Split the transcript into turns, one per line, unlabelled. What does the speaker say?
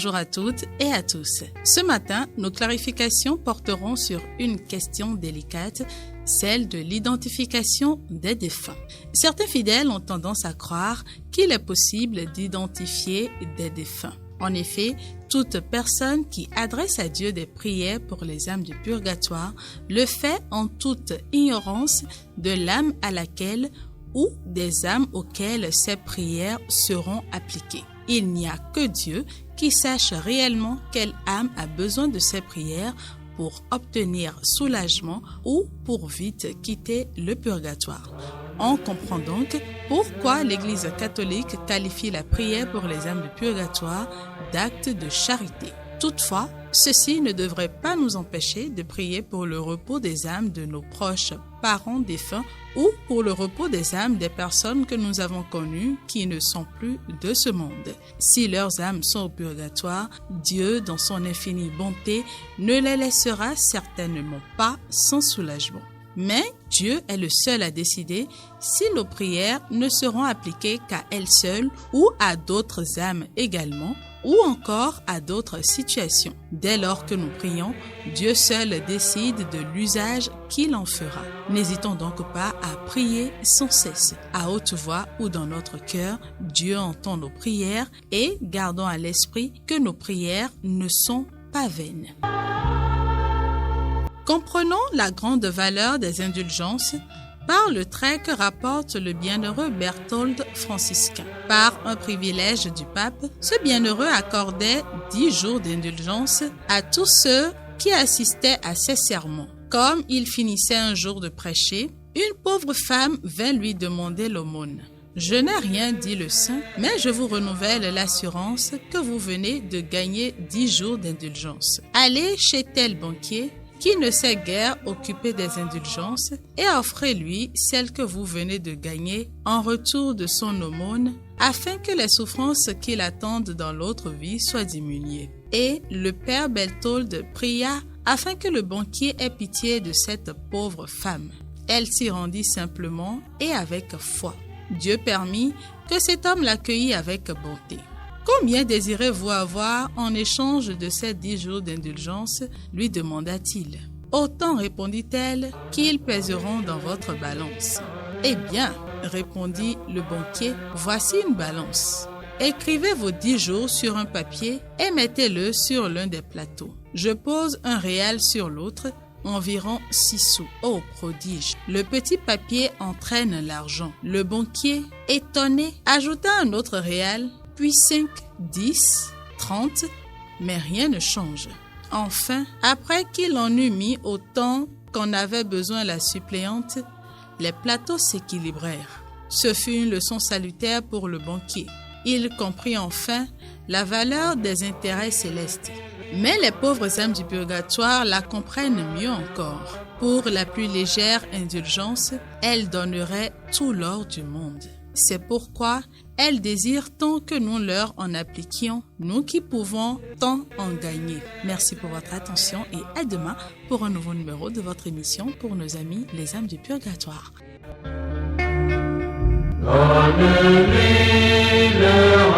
bonjour à toutes et à tous. Ce matin, nos clarifications porteront sur une question délicate, celle de l'identification des défunts. Certains fidèles ont tendance à croire qu'il est possible d'identifier des défunts. En effet, toute personne qui adresse à Dieu des prières pour les âmes du purgatoire le fait en toute ignorance de l'âme à laquelle ou des âmes auxquelles ces prières seront appliquées. Il n'y a que Dieu qui sache réellement quelle âme a besoin de ces prières pour obtenir soulagement ou pour vite quitter le purgatoire. On comprend donc pourquoi l'Église catholique qualifie la prière pour les âmes du purgatoire d'acte de charité. Toutefois, ceci ne devrait pas nous empêcher de prier pour le repos des âmes de nos proches parents défunts ou pour le repos des âmes des personnes que nous avons connues qui ne sont plus de ce monde. Si leurs âmes sont au purgatoire, Dieu, dans son infinie bonté, ne les laissera certainement pas sans soulagement. Mais Dieu est le seul à décider si nos prières ne seront appliquées qu'à elles seules ou à d'autres âmes également, ou encore à d'autres situations. Dès lors que nous prions, Dieu seul décide de l'usage qu'il en fera. N'hésitons donc pas à prier sans cesse. À haute voix ou dans notre cœur, Dieu entend nos prières et gardons à l'esprit que nos prières ne sont pas vaines. Comprenons la grande valeur des indulgences par le trait que rapporte le bienheureux Berthold franciscain. Par un privilège du pape, ce bienheureux accordait 10 jours d'indulgence à tous ceux qui assistaient à ses sermons. Comme il finissait un jour de prêcher, une pauvre femme vint lui demander l'aumône. « Je n'ai rien, dit le saint, mais je vous renouvelle l'assurance que vous venez de gagner 10 jours d'indulgence. Allez chez tel banquier qui ne sait guère occuper des indulgences, et offrez-lui celle que vous venez de gagner en retour de son aumône, afin que les souffrances qui l'attendent dans l'autre vie soient diminuées. » Et le père Berthold pria afin que le banquier ait pitié de cette pauvre femme. Elle s'y rendit simplement et avec foi. Dieu permit que cet homme l'accueillît avec bonté. « Combien désirez-vous avoir en échange de ces 10 jours d'indulgence ?» lui demanda-t-il. « Autant, répondit-elle, qu'ils pèseront dans votre balance. »« Eh bien, répondit le banquier, voici une balance. Écrivez vos 10 jours sur un papier et mettez-le sur l'un des plateaux. Je pose un réal sur l'autre, environ 6 sous. Oh, prodige! Le petit papier entraîne l'argent. Le banquier, étonné, ajouta un autre réal, puis 5, 10, 30, mais rien ne change. Enfin, après qu'il en eut mis autant qu'en avait besoin la suppléante, les plateaux s'équilibrèrent. Ce fut une leçon salutaire pour le banquier. Il comprit enfin la valeur des intérêts célestes. Mais les pauvres âmes du purgatoire la comprennent mieux encore. Pour la plus légère indulgence, elles donneraient tout l'or du monde. C'est pourquoi elles désirent tant que nous leur en appliquions, nous qui pouvons tant en gagner. Merci pour votre attention et à demain pour un nouveau numéro de votre émission pour nos amis les âmes du purgatoire. Donne-lui le